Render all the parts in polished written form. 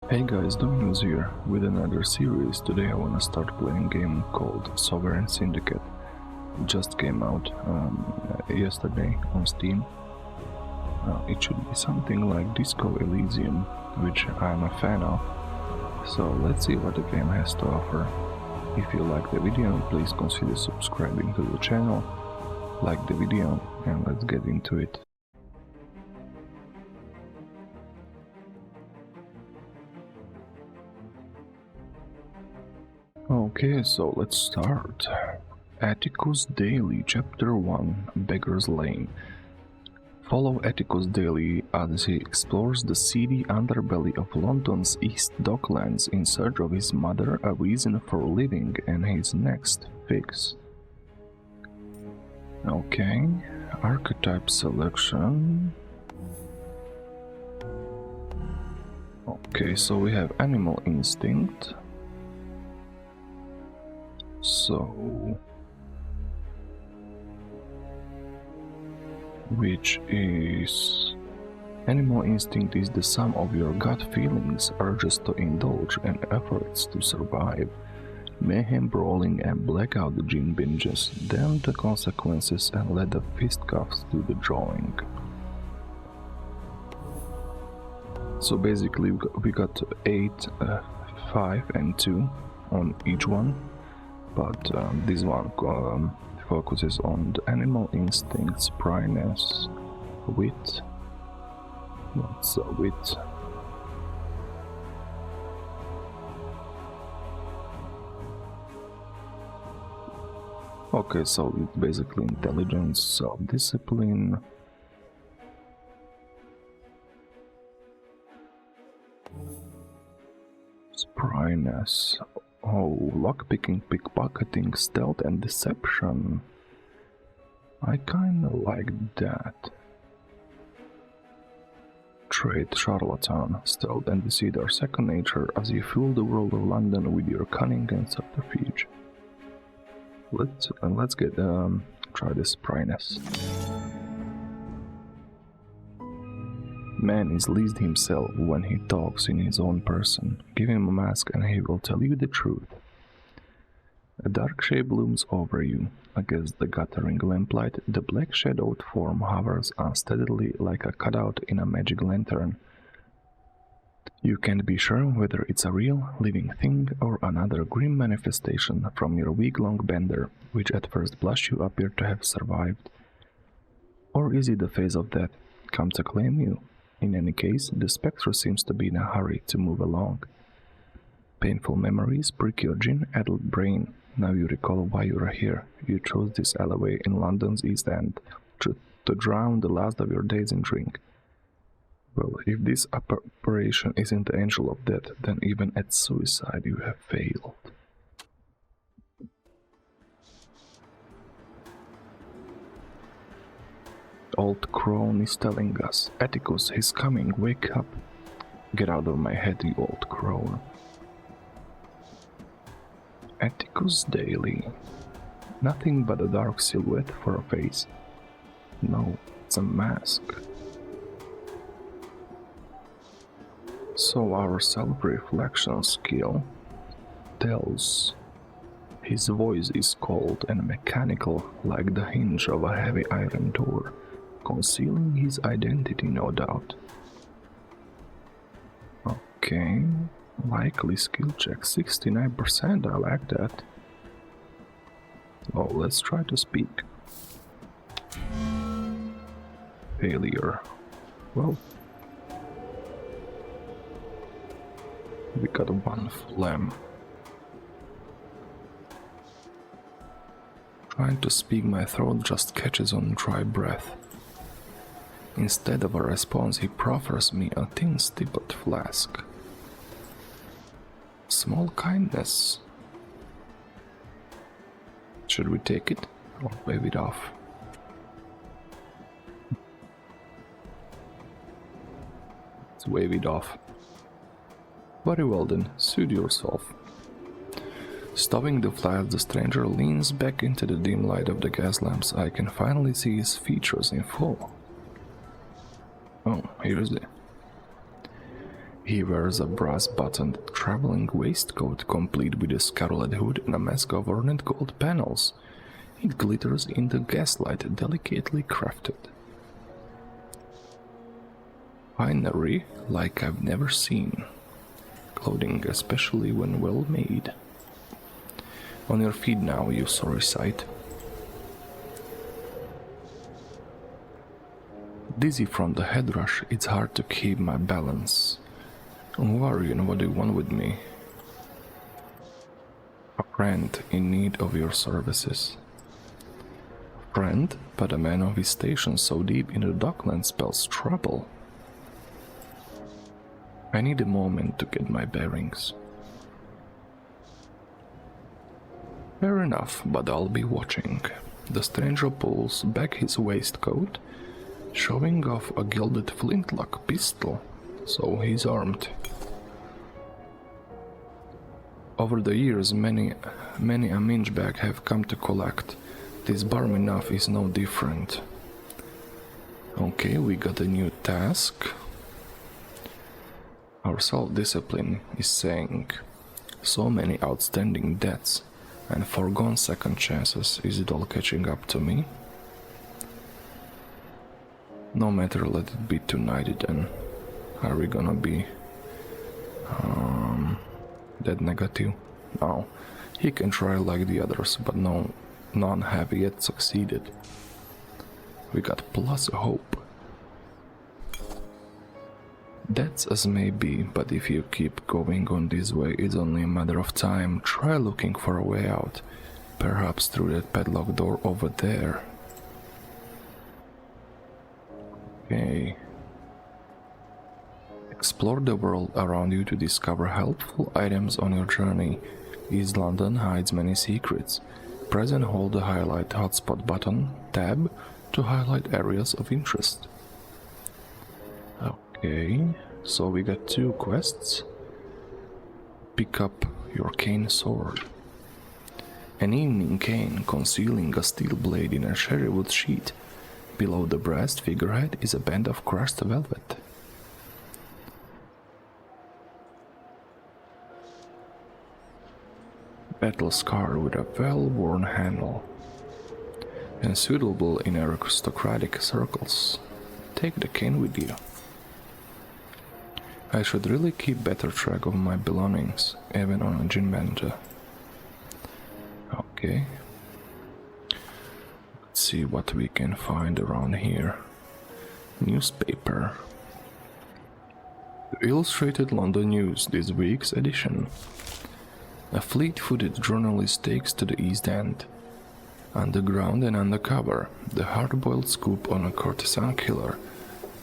Hey guys, Domino's here with another series. Today I wanna start playing a game called Syndicate. It just came out yesterday on Steam. It should be something like Disco Elysium, which I'm a fan of. So let's see what the game has to offer. If you like the video, please consider subscribing to the channel, like the video, and let's get into it. Okay, so let's start. Atticus Daily, Chapter 1, Beggar's Lane. Follow Atticus Daily as he explores the seedy underbelly of London's East Docklands in search of his mother, a reason for living, and his next fix. Okay, archetype selection. Okay, so we have animal instinct. So, which is animal instinct is the sum of your gut feelings, urges to indulge, and efforts to survive. Mayhem brawling and blackout gin binges, damn the consequences and let the fistcuffs do the drawing. So basically we got 8, 5 and 2 on each one. But this one focuses on the animal instincts, spryness, wit. What's a wit? Okay, so it's basically intelligence, self-discipline. Spryness. Oh, lockpicking, pickpocketing, stealth and deception. I kinda like that. Trait, charlatan, stealth and deceit are second nature as you fill the world of London with your cunning and subterfuge. Let's get try this spryness. Man is least himself when he talks in his own person. Give him a mask and he will tell you the truth. A dark shape looms over you. Against the guttering lamplight, the black shadowed form hovers unsteadily like a cutout in a magic lantern. You can't be sure whether it's a real, living thing or another grim manifestation from your week-long bender, which at first blush you appear to have survived. Or is it the face of death come to claim you? In any case, the spectre seems to be in a hurry to move along. Painful memories prick your gin-addled brain. Now you recall why you are here. You chose this alleyway in London's East End to drown the last of your days in drink. Well, if this apparition isn't the angel of death, then even at suicide you have failed. Old crone is telling us, Atticus, he's coming, wake up. Get out of my head, you old crone. Atticus Daily. Nothing but a dark silhouette for a face. No, it's a mask. So our self-reflection skill tells his voice is cold and mechanical like the hinge of a heavy iron door. Concealing his identity, no doubt. Okay, likely skill check 69%, I like that. Oh, let's try to speak. Failure. Well, we got one phlegm. Trying to speak, my throat just catches on dry breath. Instead of a response, he proffers me a tin stippled flask. Small kindness. Should we take it or wave it off? Let's wave it off. Very well then, suit yourself. Stopping the flask, the stranger leans back into the dim light of the gas lamps. I can finally see his features in full. Oh, here's it. He wears a brass-buttoned traveling waistcoat complete with a scarlet hood and a mask of ornate gold panels. It glitters in the gaslight, delicately crafted. Finery like I've never seen. Clothing, especially when well made. On your feet now, you sorry sight. Dizzy from the head rush, it's hard to keep my balance. Who are you and what do you want with me? A friend in need of your services. A friend, but a man of his station so deep in the dockland spells trouble. I need a moment to get my bearings. Fair enough, but I'll be watching. The stranger pulls back his waistcoat, showing off a gilded flintlock pistol, so he's armed. Over the years, many a mingebag have come to collect. This Barminaff is no different. Okay, we got a new task. Our self-discipline is saying, so many outstanding debts and foregone second chances. Is it all catching up to me? No matter, let it be tonight then. Are we gonna be that negative? No. He can try like the others, but none have yet succeeded. We got plus hope. That's as may be, but if you keep going on this way, it's only a matter of time. Try looking for a way out. Perhaps through that padlock door over there. Okay. Explore the world around you to discover helpful items on your journey. East London hides many secrets. Press and hold the highlight hotspot button, tab, to highlight areas of interest. Okay, so we got 2 quests. Pick up your cane sword. An evening cane concealing a steel blade in a cherrywood sheath. Below the brass figurehead is a band of crushed velvet. Battle scar with a well-worn handle. And suitable in aristocratic circles. Take the cane with you. I should really keep better track of my belongings, even on a gin bender. Okay. Let's see what we can find around here. Newspaper. The Illustrated London News, this week's edition. A fleet-footed journalist takes to the East End. Underground and undercover, the hard-boiled scoop on a courtesan killer.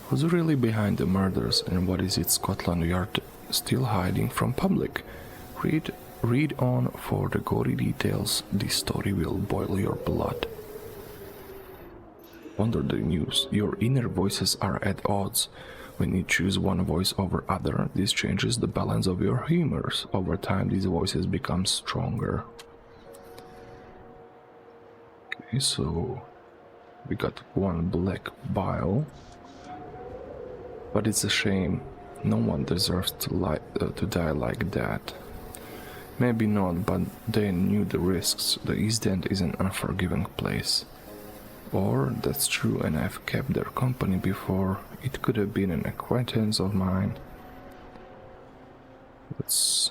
Who's really behind the murders and what is it Scotland Yard still hiding from public? Read on for the gory details. This story will boil your blood. Under the news, your inner voices are at odds. When you choose one voice over other, this changes the balance of your humors. Over time, these voices become stronger. Okay, so we got 1 black vial. But it's a shame. No one deserves to die like that. Maybe not, but they knew the risks. The East End is an unforgiving place. Or that's true, and I've kept their company before. It could have been an acquaintance of mine. Let's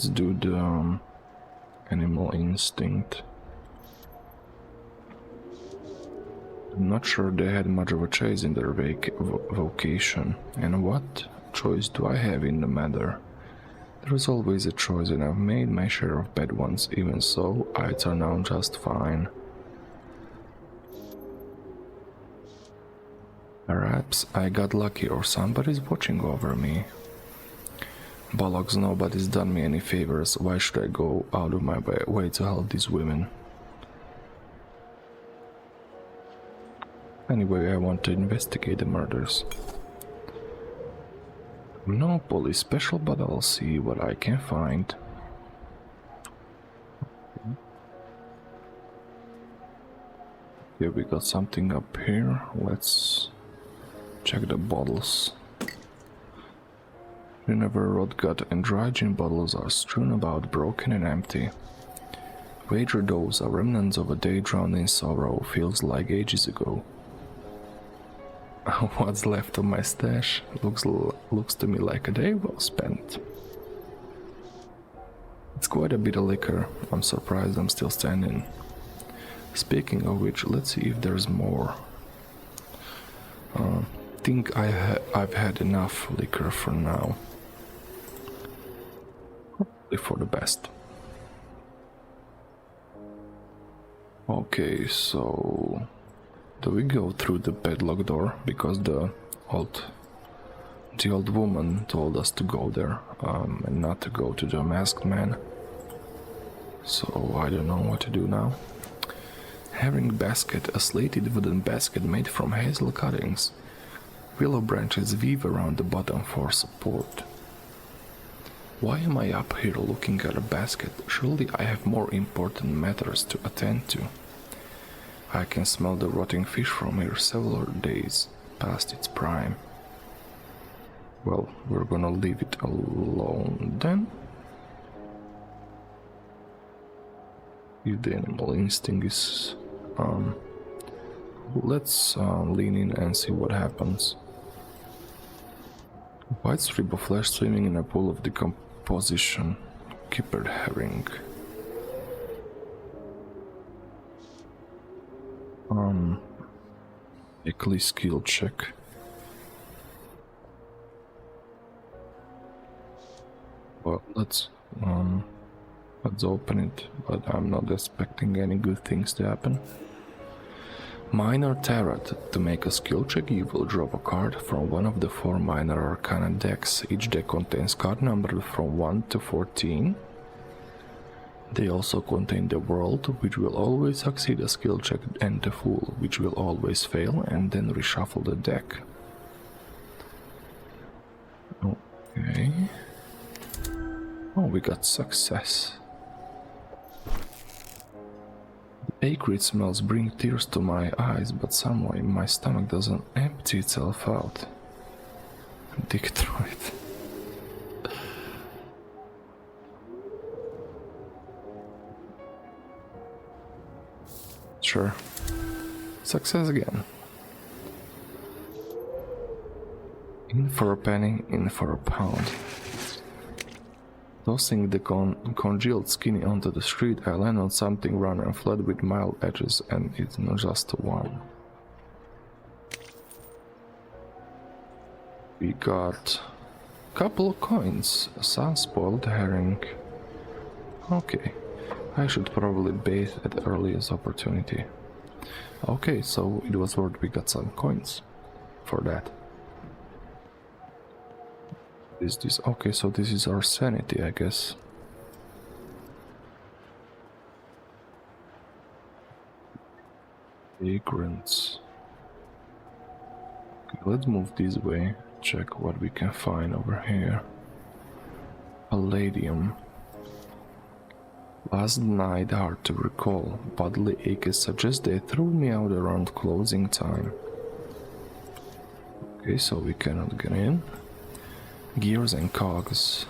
do the animal instinct. I'm not sure they had much of a choice in their vocation. And what choice do I have in the matter? There is always a choice, and I've made my share of bad ones. Even so, I turn out just fine. Perhaps I got lucky or somebody's watching over me. Bollocks, nobody's done me any favors. Why should I go out of my way to help these women? Anyway, I want to investigate the murders. No police special, but I'll see what I can find. Here we got something up here. Let's check the bottles. Whenever rot gut and dry gin bottles are strewn about, broken and empty. Wager those are remnants of a day drowned in sorrow, feels like ages ago. What's left of my stash looks to me like a day well spent. It's quite a bit of liquor. I'm surprised I'm still standing. Speaking of which, let's see if there's more. Think I've had enough liquor for now. Hopefully for the best. Okay, so do we go through the padlock door because the old woman told us to go there and not to go to the masked man. So I don't know what to do now. Herring basket, a slated wooden basket made from hazel cuttings. Willow branches weave around the bottom for support. Why am I up here looking at a basket? Surely I have more important matters to attend to. I can smell the rotting fish from here several days past its prime. Well, we're gonna leave it alone then. If the animal instinct is let's lean in and see what happens. White strip of flesh swimming in a pool of decomposition. Kippered herring. Weekly skill check. Well, let's open it, but I'm not expecting any good things to happen. Minor Tarot. To make a skill check, you will drop a card from one of the 4 minor arcana decks. Each deck contains card numbered from 1 to 14. They also contain the World, which will always succeed a skill check, and the Fool, which will always fail, and then reshuffle the deck. Okay. Oh, we got success. Acrid smells bring tears to my eyes, but somehow my stomach doesn't empty itself out. Dig through it. Sure. Success again. In for a penny, in for a pound. Tossing the congealed skinny onto the street, I land on something round and flat with mild edges, and it's not just one. We got a couple of coins, some spoiled herring. Okay, I should probably bathe at the earliest opportunity. Okay, so it was worth we got some coins for that. Is this okay? So this is our sanity, I guess. Vagrants. Okay, let's move this way. Check what we can find over here. Palladium. Last night, hard to recall. Bodily aches suggest they threw me out around closing time. Okay, so we cannot get in. Gears and cogs.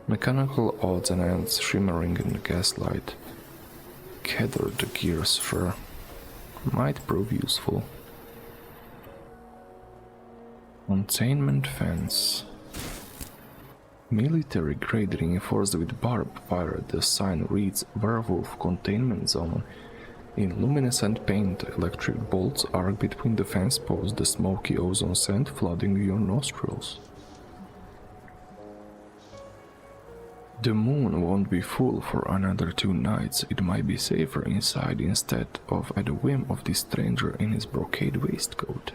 Mechanical odds and ends shimmering in the gaslight. Gather the gears for might prove useful. Containment fence. Military grade reinforced with barbed wire. The sign reads Werewolf Containment Zone. In luminescent paint, electric bolts arc between the fence posts, the smoky ozone scent flooding your nostrils. The moon won't be full for another 2 nights. It might be safer inside instead of at the whim of this stranger in his brocade waistcoat.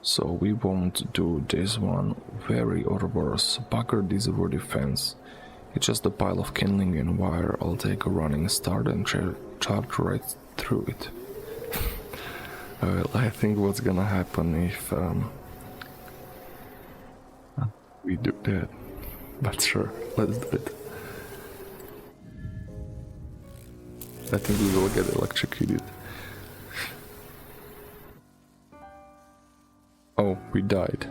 So we won't do this one. Very Ouroboros. Bugger this wordy fence. It's just a pile of kindling and wire. I'll take a running start and charge right through it. Well, I think what's gonna happen if we do that. But sure, let's do it. I think we will get electrocuted. Oh, we died.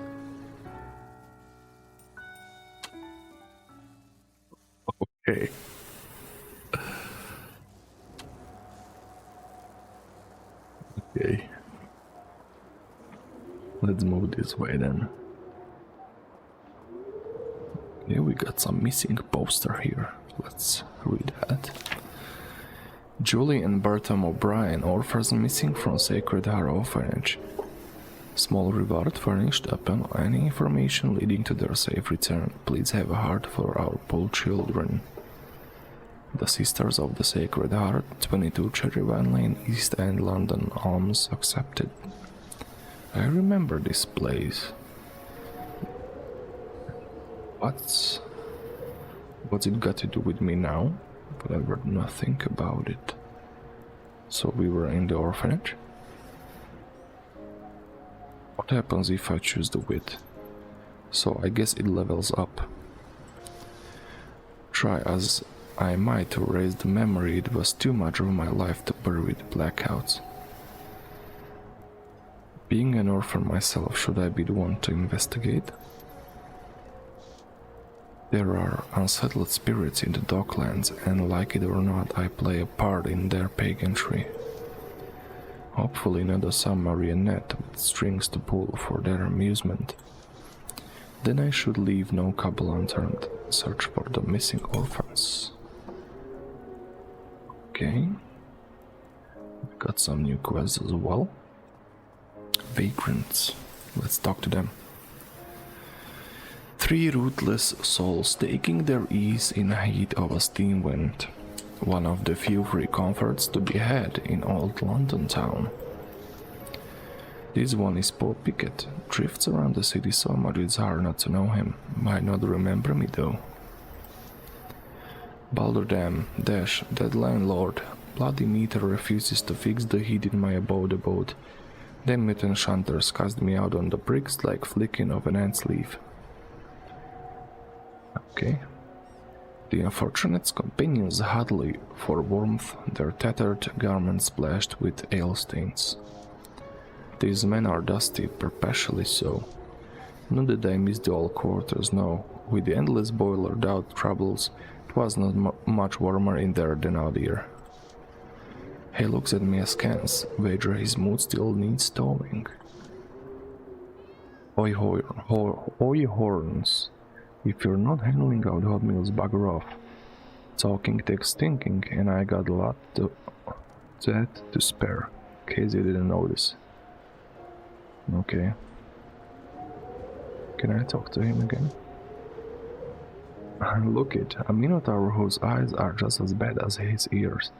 Okay. Okay. Let's move this way then. Yeah, we got some missing poster here. Let's read that. Julie and Bertram O'Brien, orphans missing from Sacred Heart Orphanage. Small reward furnished upon any information leading to their safe return. Please have a heart for our poor children. The Sisters of the Sacred Heart, 22 Cherrywine Lane, East End, London. Alms accepted. I remember this place. What's it got to do with me now? But I heard nothing about it. So we were in the orphanage? What happens if I choose the wit? So I guess it levels up. Try as I might to erase the memory, it was too much of my life to bury with blackouts. Being an orphan myself, should I be the one to investigate? There are unsettled spirits in the Docklands, and like it or not, I play a part in their pageantry. Hopefully not some marionette with strings to pull for their amusement. Then I should leave no cobble unturned, search for the missing orphans. Okay. We've got some new quests as well. Vagrants. Let's talk to them. 3 rootless souls taking their ease in the heat of a steam wind. One of the few free comforts to be had in old London town. This one is Paul Pickett. Drifts around the city so much it's hard not to know him. Might not remember me though. Balderdam, Dash, that landlord. Bloody meter refuses to fix the heat in my abode. Them mutant shunters cast me out on the bricks like flicking of an ant's leaf. Okay. The unfortunate's companions huddle for warmth, their tattered garments splashed with ale stains. These men are dusty, perpetually so. Not that I miss the old quarters, no. With the endless boiler doubt troubles, 'twas not much warmer in there than out here. He looks at me askance, wager his mood still needs towing. Oi horns. If you're not handling out hot meals, bugger off. Talking takes thinking, and I got a lot to spare, in case you didn't notice. Okay. Can I talk to him again? Look it, a minotaur whose eyes are just as bad as his ears.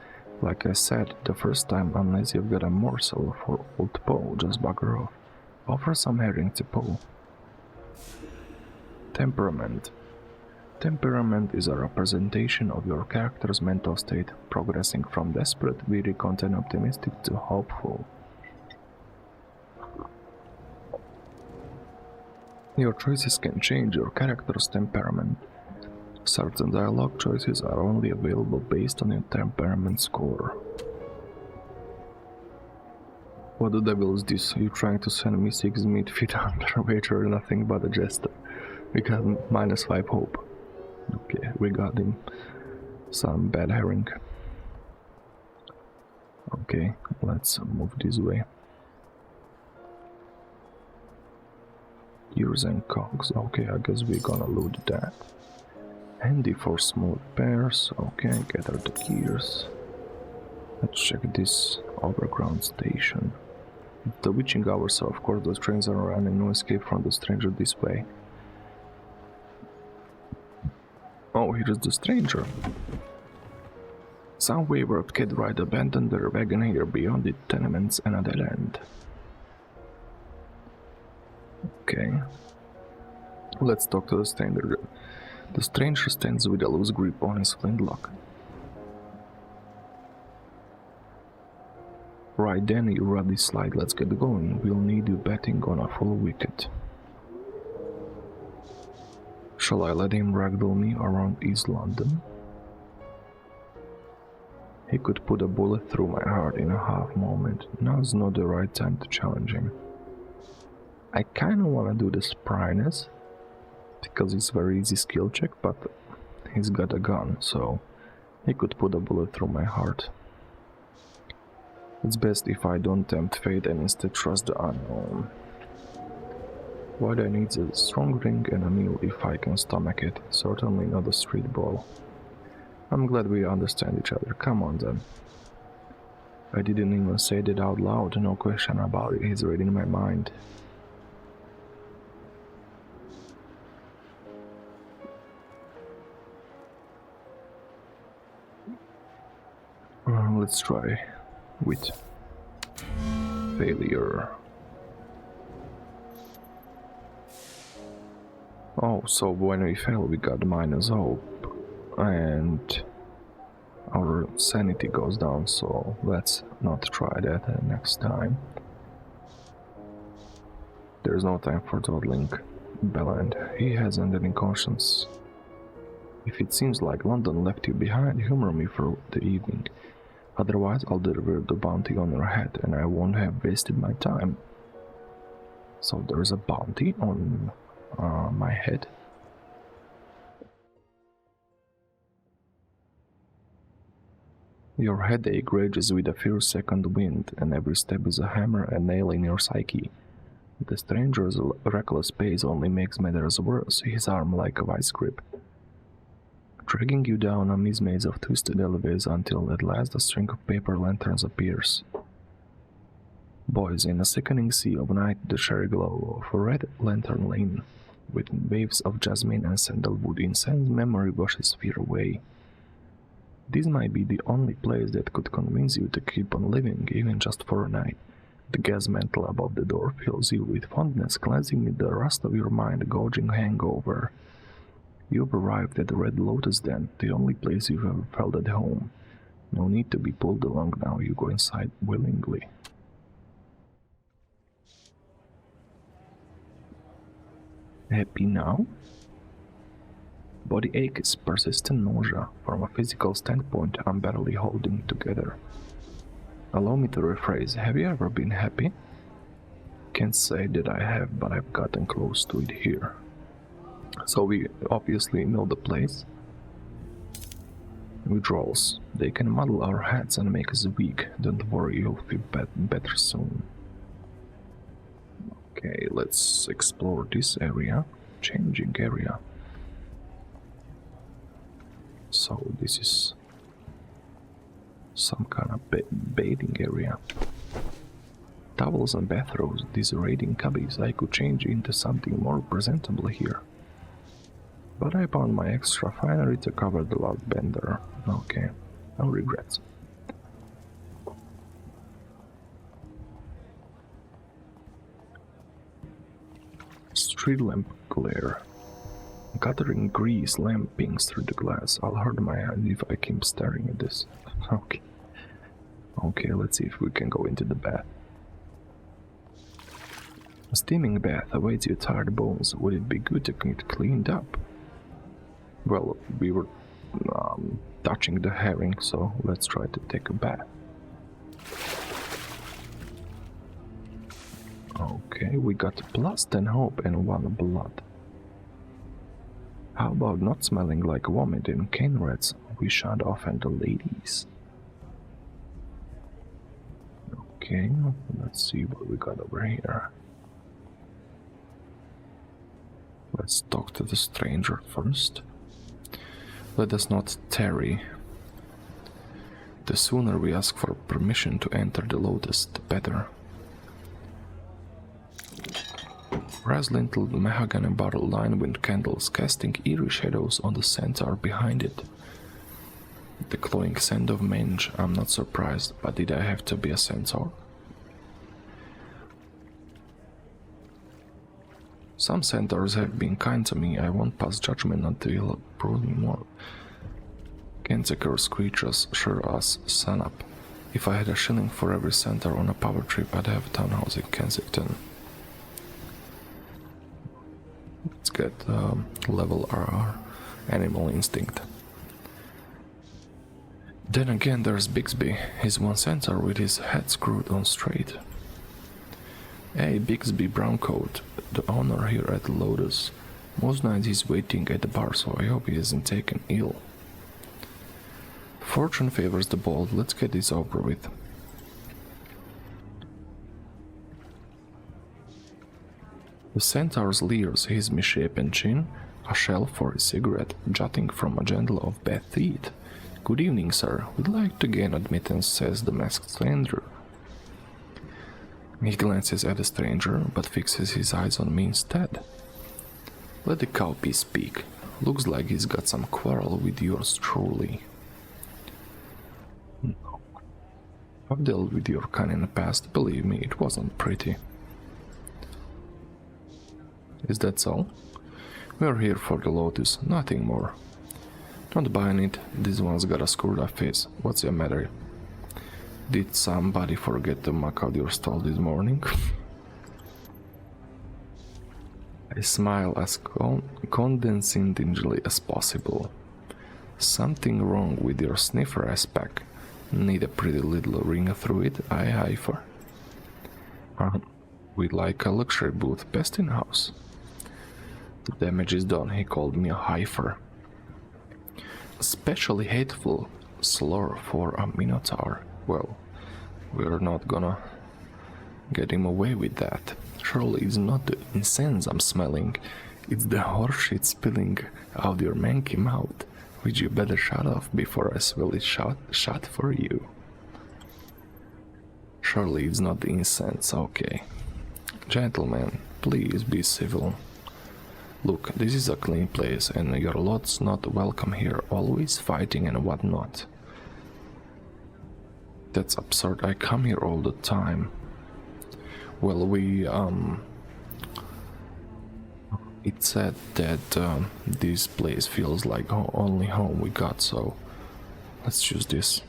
Like I said the first time, unless you've got a morsel for old Poe, just bugger off. Offer some herring to Poe. Temperament. Temperament is a representation of your character's mental state, progressing from desperate, weary, content optimistic to hopeful. Your choices can change your character's temperament. Certain dialogue choices are only available based on your temperament score. What the devil is this? You trying to send me 6 meat feet under wager, nothing but a jester. We got -5 hope. Okay, we got him. Some bad herring. Okay, let's move this way. Gears and cogs. Okay, I guess we're gonna loot that. Handy for small repairs. Okay, gather the gears. Let's check this overground station. The witching hours, of course, the trains are running, no escape from the stranger this way. Oh, here's the stranger. Some wayward kid ride abandoned their wagon here beyond the tenements and a dead end. Okay. Let's talk to the stranger. The stranger stands with a loose grip on his flintlock. Right then, you ruddy slide, let's get going. We'll need you betting on a full wicket. Shall I let him ragdoll me around East London? He could put a bullet through my heart in a half moment. Now's not the right time to challenge him. I kinda wanna do the spryness, because it's a very easy skill check, but he's got a gun, so he could put a bullet through my heart. It's best if I don't tempt fate and instead trust the unknown. What I need is a strong ring and a meal if I can stomach it, certainly not a street brawl. I'm glad we understand each other, come on then. I didn't even say that out loud, no question about it, he's reading my mind. Let's try with failure. Oh, so when we fail we got minus hope and our sanity goes down, so let's not try that next time. There's no time for dawdling, Belland. He hasn't any conscience. If it seems like London left you behind, humor me for the evening. Otherwise, I'll deliver the bounty on your head, and I won't have wasted my time. So there's a bounty on my head. Your headache rages with a fierce second wind, and every step is a hammer and nail in your psyche. The stranger's reckless pace only makes matters worse, his arm like a vice grip, dragging you down a maze of twisted alleyways until at last a string of paper lanterns appears. Boys, in a sickening sea of night, the cherry glow of a red lantern lane, with waves of jasmine and sandalwood incense, memory washes fear away. This might be the only place that could convince you to keep on living, even just for a night. The gas mantle above the door fills you with fondness, cleansing the rust of your mind, gouging hangover. You've arrived at the Red Lotus Den, the only place you've ever felt at home. No need to be pulled along now, you go inside willingly. Happy now? Body ache is persistent nausea. From a physical standpoint, I'm barely holding together. Allow me to rephrase, have you ever been happy? Can't say that I have, but I've gotten close to it here. So we obviously know the place. Withdrawals. They can muddle our heads and make us weak. Don't worry, you'll feel better soon. Okay, let's explore this area. Changing area. So this is some kind of bathing area. Towels and bathrobes, these raiding cubbies, I could change into something more presentable here. But I found my extra finery to cover the loud bender. Okay, no regrets. Street lamp glare. Guttering grease lampings through the glass. I'll hurt my hand if I keep staring at this. Okay. Okay, let's see if we can go into the bath. A steaming bath awaits your tired bones. Would it be good to get cleaned up? Well, we were touching the herring, so let's try to take a bath. Okay, we got plus 10 hope and 1 blood. How about not smelling like vomit and cane rats? We shan't offend the ladies. Okay, let's see what we got over here. Let's talk to the stranger first. Let us not tarry. The sooner we ask for permission to enter the Lotus, the better. Brass lintel mahogany bottle lined with candles, casting eerie shadows on the centaur behind it. The cloying scent of mange, I'm not surprised, but did I have to be a centaur? Some centaurs have been kind to me, I won't pass judgment until you'll prove me more. Cantankerous creatures sure as sun up. If I had a shilling for every centaur on a power trip, I'd have a townhouse in Kensington. Let's get level our animal instinct. Then again there's Bixby. He's one centaur with his head screwed on straight. Hey Bixby Browncoat, the owner here at Lotus. Most nights he's waiting at the bar, so I hope he isn't taken ill. Fortune favors the bold, let's get this over with. The centaur's leers his misshapen chin, a shell for his cigarette jutting from a gentle of bad teeth. Good evening, sir. We'd like to gain admittance, says the masked stranger. He glances at the stranger, but fixes his eyes on me instead. Let the cowpiece speak. Looks like he's got some quarrel with yours truly. No. I've dealt with your kind in the past, believe me, it wasn't pretty. Is that so? We're here for the Lotus, nothing more. Don't buy it, this one's got a screwed up face. What's the matter? Did somebody forget to mark out your stall this morning? I smile as condescendingly as possible. Something wrong with your sniffer aspect. Need a pretty little ring through it, I heifer. We like a luxury booth, best in house. The damage is done, he called me a heifer. Especially hateful slur for a minotaur. Well, we're not gonna get him away with that. Surely it's not the incense I'm smelling, it's the horseshit spilling out your manky mouth, which you better shut off before I swill it shut for you. Surely it's not the incense, okay. Gentlemen, please be civil. Look, this is a clean place and your lot's not welcome here, always fighting and whatnot. That's absurd, I come here all the time. Well, it said that this place feels like only home we got, so let's choose this.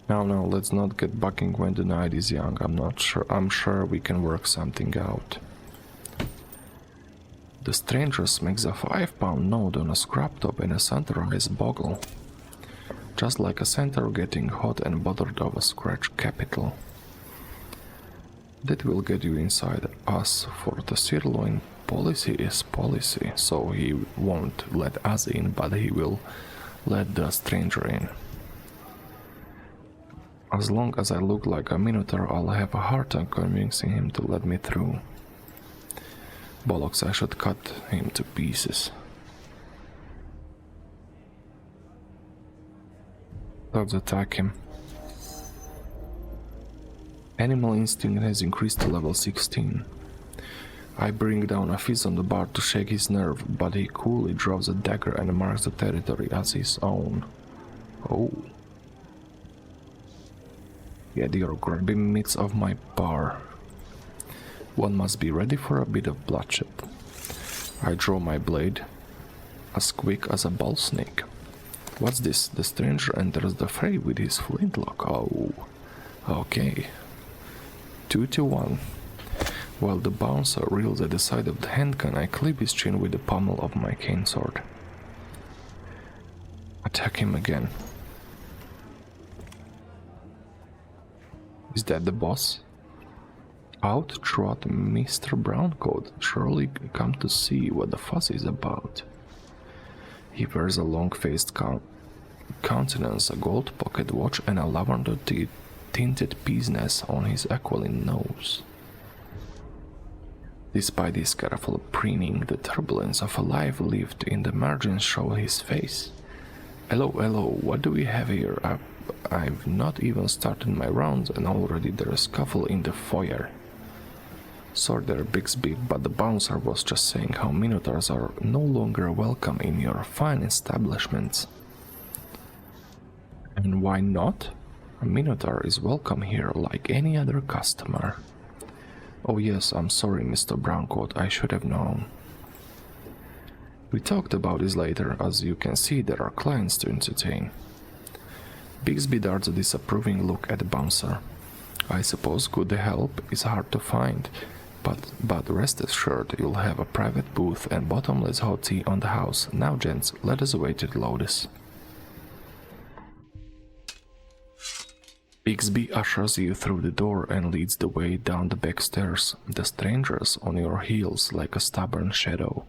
No, let's not get bucking when the night is young. I'm sure we can work something out. The stranger makes a 5-pound note on a scrap top and a centaur-sized boggle. Just like a centaur getting hot and bothered of a scratch capital. That will get you inside us, for the sirloin policy is policy, so he won't let us in, but he will let the stranger in. As long as I look like a minotaur, I'll have a hard time convincing him to let me through. Bollocks, I should cut him to pieces. Let's attack him. Animal instinct has increased to level 16. I bring down a fist on the bar to shake his nerve, but he coolly draws a dagger and marks the territory as his own. Oh. Get your grubby mitts off my bar. One must be ready for a bit of bloodshed. I draw my blade, as quick as a ball snake. What's this? The stranger enters the fray with his flintlock. Oh, okay. 2-1. While the bouncer reels at the side of the handgun, I clip his chin with the pommel of my cane sword. Attack him again. Is that the boss? Out trot Mr. Browncoat, surely come to see what the fuss is about. He wears a long-faced countenance, a gold pocket watch, and a lavender-tinted pince-nez on his aquiline nose. Despite his careful preening, the turbulence of a life lived in the margins show his face. Hello, what do we have here? I've not even started my rounds and already there's a scuffle in the foyer. Sorry there, Bixby, but the bouncer was just saying how minotaurs are no longer welcome in your fine establishments. And why not? A minotaur is welcome here like any other customer. Oh yes, I'm sorry, Mr. Browncoat, I should have known. We talked about this later, as you can see there are clients to entertain. Bixby darts a disapproving look at the bouncer. I suppose good help is hard to find, But rest assured, you'll have a private booth and bottomless hot tea on the house. Now, gents, let us await it lotus. Bixby ushers you through the door and leads the way down the back stairs, the strangers on your heels like a stubborn shadow.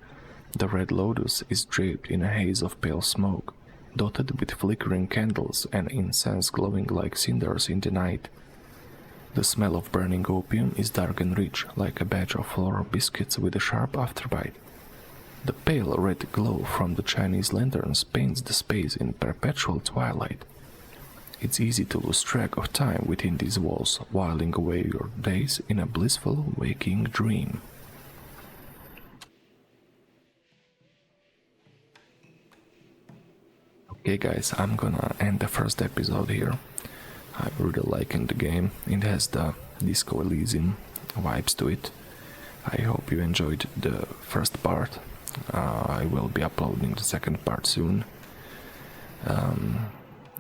The Red Lotus is draped in a haze of pale smoke, dotted with flickering candles and incense glowing like cinders in the night. The smell of burning opium is dark and rich, like a batch of floral biscuits with a sharp afterbite. The pale red glow from the Chinese lanterns paints the space in perpetual twilight. It's easy to lose track of time within these walls, whiling away your days in a blissful waking dream. Okay guys, I'm gonna end the first episode here. I'm really liking the game. It has the Disco Elysium vibes to it. I hope you enjoyed the first part. I will be uploading the second part soon.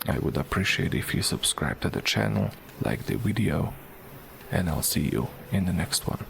I would appreciate if you subscribe to the channel, like the video, and I'll see you in the next one.